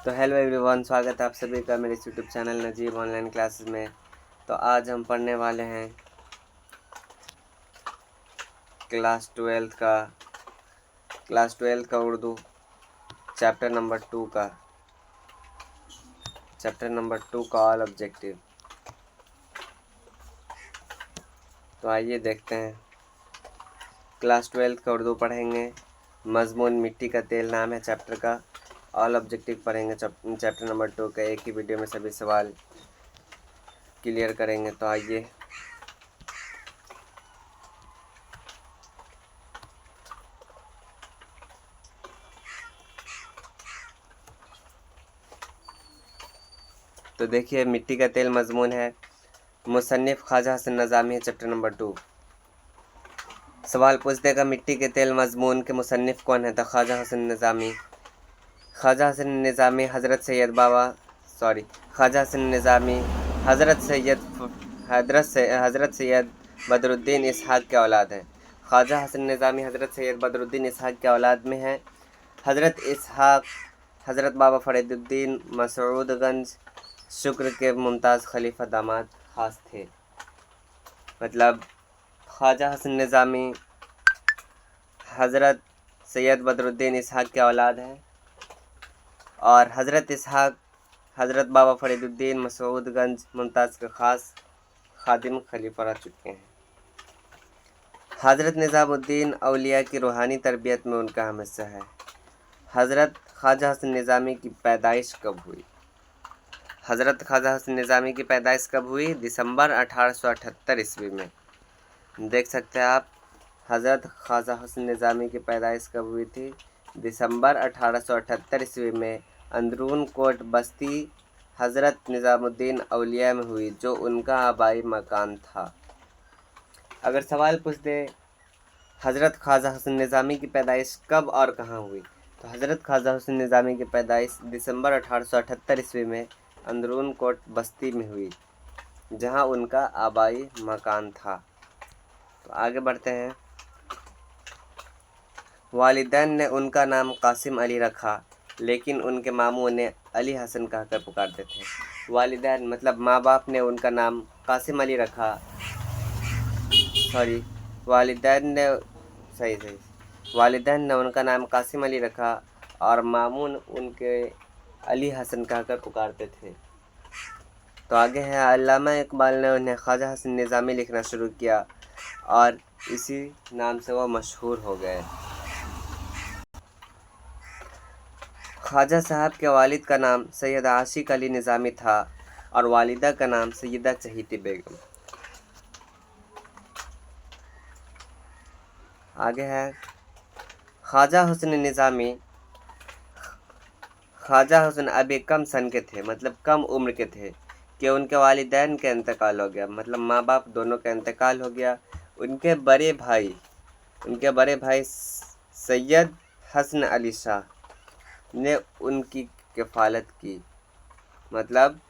तो hello everyone, स्वागत है आप सभी का मेरे YouTube channel Najeeb online classes में। तो आज हम पढ़ने वाले हैं क्लास ट्वेल्थ का उर्दू चैप्टर नंबर 2 का ऑल ऑब्जेक्टिव। तो आइए देखते हैं। क्लास 12 का उर्दू पढ़ेंगे। मजमून मिट्टी का तेल नाम है चैप्टर का। ऑल ऑब्जेक्टिव पढ़ेंगे चैप्टर नंबर 2 का। एक ही वीडियो में सभी सवाल क्लियर करेंगे। तो आइए तो देखिए, मिट्टी का तेल मजमून है। मुसन्निफ ख्वाजा हसन निज़ामी है चैप्टर नंबर 2। सवाल पूछ देगा मिट्टी के तेल मजमून के मुसन्निफ कौन है? तो ख्वाजा हसन निज़ामी। ख्वाजा हसन निज़ामी हज़रत सैयद बदरुद्दीन इसहाक़ के औलाद हैं। ख्वाजा हसन निज़ामी हज़रत सैयद बदरुद्दीन इसहाक़ के औलाद में हैं। हज़रत इसहाक़ हज़रत बाबा फ़रीदुद्दीन मसऊदगंज शुक्र के मुमताज़ खलीफा दामाद खास थे। मतलब ख्वाजा हसन निज़ामी हज़रत सैयद बदरुद्दीन इसहाक़ के औलाद हैं और हज़रत इसहाक़ हज़रत बाबा फ़रीदुद्दीन मसऊदगंज मुमताज़ के ख़ास खादिम खलीफा रह चुके हैं। हज़रत निज़ामुद्दीन औलिया की रूहानी तरबियत में उनका अहम हिस्सा है। हज़रत ख्वाजा हसन निज़ामी की पैदाइश कब हुई? हज़रत ख्वाजा हसन निज़ामी की पैदाइश कब हुई? दिसंबर 1878 ईस्वी में। देख सकते हैं आप, हज़रत ख्वाजा हसन निज़ामी की पैदाइश कब हुई थी? दिसंबर 1878 ईस्वी में अंदरून कोट बस्ती हज़रत निज़ामुद्दीन औलिया में हुई, जो उनका आबाई मकान था। अगर सवाल पूछ दे हज़रत ख्वाजा हसन निज़ामी की पैदाइश कब और कहाँ हुई, तो हज़रत ख्वाजा हसन निज़ामी की पैदाइश दिसंबर 1878 ईस्वी में अंदरून कोट बस्ती में हुई, जहाँ उनका आबाई मकान था। तो आगे बढ़ते हैं। वालिदैन ने उनका नाम कासिम अली रखा, लेकिन उनके मामू उन्हें अली हसन कहकर पुकारते थे। वालिदैन मतलब माँ बाप ने उनका नाम कासिम अली रखा। वालिदैन ने उनका नाम कासिम अली रखा और मामून उनके अली हसन कहकर पुकारते थे। तो आगे है, अल्लामा इकबाल ने उन्हें ख्वाजा हसन निज़ामी लिखना शुरू किया और इसी नाम से वह मशहूर हो गए। ख्वाजा साहब के वालिद का नाम सैयद आशिक अली निज़ामी था और वालिदा का नाम सैयदा चहीती बेगम। आगे है, ख्वाजा हुस्न अभी कम सन के थे, मतलब कम उम्र के थे कि उनके वालिदैन का इंतकाल हो गया। मतलब माँ बाप दोनों का इंतकाल हो गया। उनके बड़े भाई सैयद हसन अली शाह ने उनकी किफ़ालत की। मतलब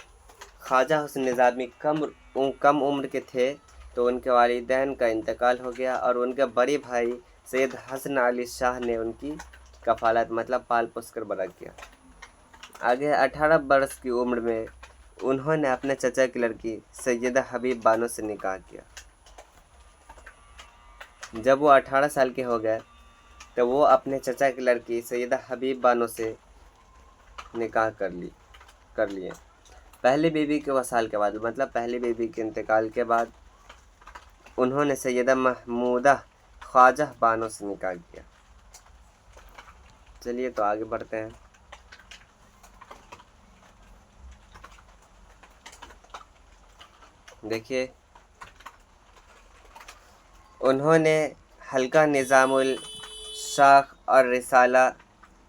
ख्वाजा हुस्न निज़ामी कम उम्र के थे, तो उनके वालिदैन का इंतकाल हो गया और उनके बड़े भाई सैयद हसन अली शाह ने उनकी कफ़ालत मतलब पाल पोस कर बड़ा किया। आगे 18 वर्ष की उम्र में उन्होंने अपने चचा की लड़की सैयदा हबीब बानो से निकाह किया। जब वो 18 साल के हो गए तो वो अपने चचा की लड़की सैयदा हबीब बानो से निकाह कर लिए। पहली बीवी के वसाल के बाद, मतलब पहली बीवी के इंतकाल के बाद उन्होंने सैयदा महमूदा ख्वाजा बानो से निकाह किया। चलिए तो आगे बढ़ते हैं। देखिए, उन्होंने हल्का निज़ामुल शाख और रिसाला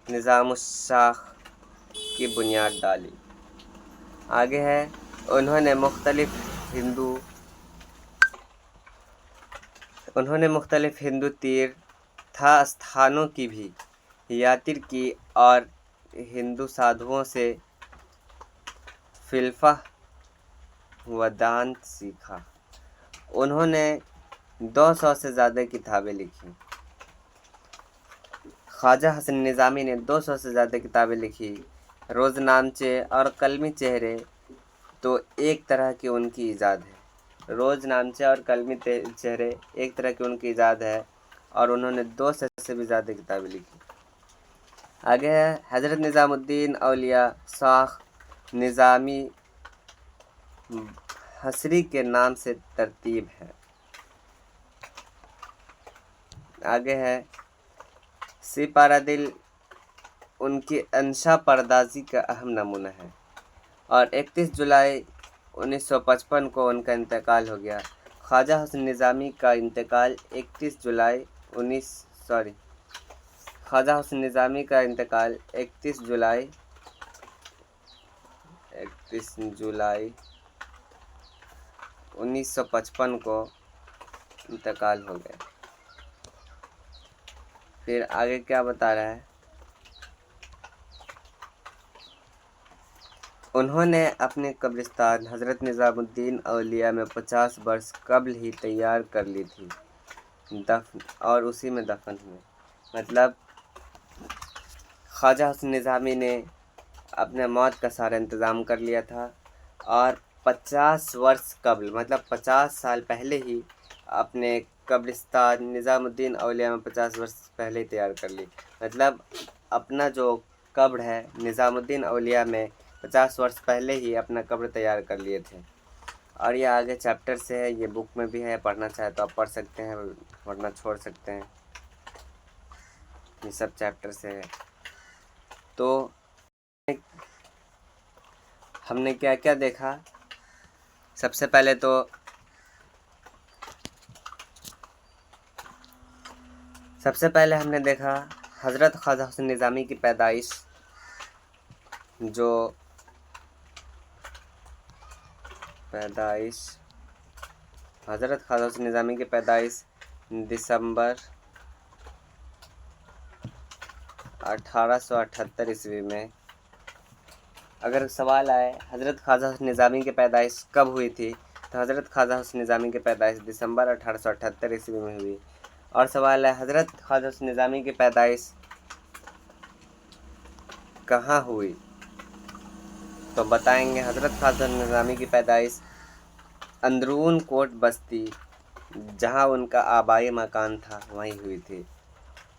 निज़ामुश शाख की बुनियाद डाली। आगे है, उन्होंने मुख्तलिफ हिंदू तीर्थ स्थानों की भी यात्रा की और हिंदू साधुओं से फ़िलसफ़ा व दान सीखा। उन्होंने 200 से ज़्यादा किताबें लिखी। ख्वाजा हसन निज़ामी ने 200 से ज़्यादा किताबें लिखी रोज़नामचे और कलमी चेहरे तो एक तरह की उनकी ईजाद है। रोज़नामचे और कलमी चेहरे एक तरह की उनकी ईजाद है और उन्होंने 200 से भी ज़्यादा किताबें लिखी। आगे है हज़रत निज़ामुद्दीन औलिया शाह निज़ामी हसरी के नाम से तरतीब है। आगे है सिपारा दिल उनकी अंशा परदाजी का अहम नमूना है और 31 जुलाई 1955 को उनका इंतकाल हो गया। ख्वाजा हुसैन निज़ामी का इंतकाल 31 जुलाई 1955 को इंतकाल हो गया। फिर आगे क्या बता रहा है, उन्होंने अपनी कब्रिस्तान हज़रत निज़ामुद्दीन औलिया में 50 वर्ष कबल ही तैयार कर ली थी दफन और उसी में दफन हुए। मतलब ख्वाजा हुसैन निज़ामी ने अपने मौत का सारा इंतज़ाम कर लिया था और 50 वर्ष कबल मतलब 50 साल पहले ही अपने कब्रिस्तान निज़ामुद्दीन औलिया में 50 वर्ष पहले ही तैयार कर ली। मतलब अपना जो कब्र है निज़ामुद्दीन औलिया में 50 वर्ष पहले ही अपना कब्र तैयार कर लिए थे। और ये आगे चैप्टर से है, ये बुक में भी है, पढ़ना चाहे तो आप पढ़ सकते हैं, वरना छोड़ सकते हैं। ये सब चैप्टर से है। तो हमने क्या क्या देखा, सबसे पहले हमने देखा हज़रत ख्वाजा हुसैन निज़ामी की पैदाइश, जो हज़रत ख्वाजा हुसैन निज़ामी की पैदाइश दिसंबर 1878 ईस्वी में। अगर सवाल आए हज़रत ख्वाजा हुसैन निज़ामी की पैदाइश कब हुई थी, तो हज़रत ख्वाजा हुसैन निज़ामी की पैदाइश दिसंबर 1878 ईस्वी में हुई। और सवाल है हज़रत ख्वाजा हुसैन निज़ामी की पैदाइश कहाँ हुई, तो बताएंगे हज़रत ख्वाजा हुसैन निज़ामी की पैदाइश अंदरून कोट बस्ती, जहाँ उनका आबाई मकान था, वहीं हुई थी।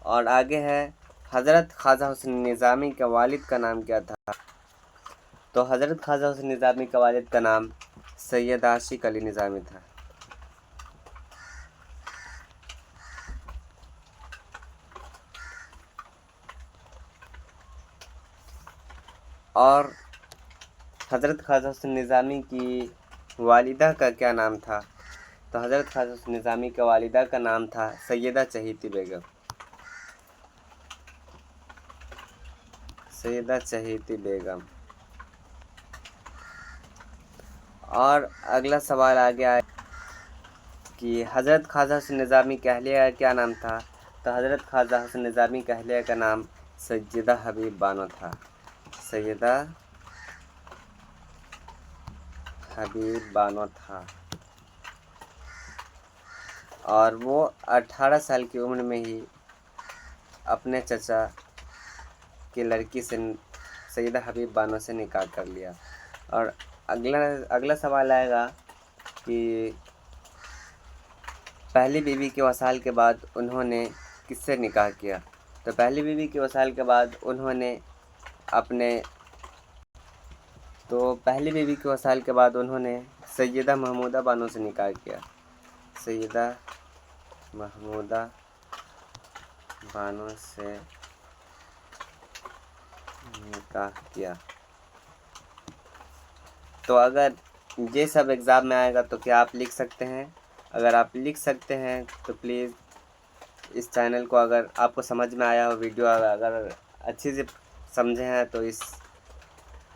और आगे है हज़रत ख्वाजा हुसैन निज़ामी के वालिद का नाम क्या था, तो हज़रत ख्वाजा हुसैन निज़ामी के वालिद का नाम सैयद आशिक अली निज़ामी था। और हज़रत ख्वाजा हुसैन निज़ामी की वालिदा का क्या नाम था, तो हज़रत ख्वाजा हुसैन निज़ामी के वालिदा का नाम था सैयदा चहीती बेगम। और अगला सवाल आ गया है कि हज़रत ख्वाजा हुसैन निज़ामी के अहलिया का क्या नाम था, तो हज़रत ख्वाजा हुसैन निज़ामी के अहलिया का नाम सैयदा हबीब बानो था। सैयदा हबीब बानो था। और वो 18 साल की उम्र में ही अपने चचा की लड़की से सैयदा हबीब बानो से निकाह कर लिया। और अगला सवाल आएगा कि पहली बीवी के वसाल के बाद उन्होंने किससे निकाह किया, तो पहली बीवी के वसाल के बाद उन्होंने सैयदा महमूदा बानो से निकाह किया। सैयदा महमूदा बानो से निकाह किया। तो अगर ये सब एग्ज़ाम में आएगा तो क्या आप लिख सकते हैं? अगर आप लिख सकते हैं तो प्लीज़ इस चैनल को, अगर आपको समझ में आया हो वीडियो, अगर अच्छे से समझे हैं तो इस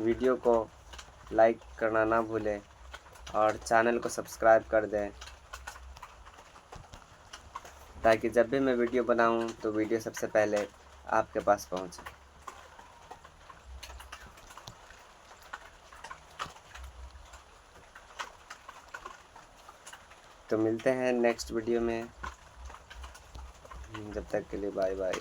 वीडियो को लाइक करना ना भूलें और चैनल को सब्सक्राइब कर दें, ताकि जब भी मैं वीडियो बनाऊं तो वीडियो सबसे पहले आपके पास पहुंचे। तो मिलते हैं नेक्स्ट वीडियो में, जब तक के लिए बाय बाय।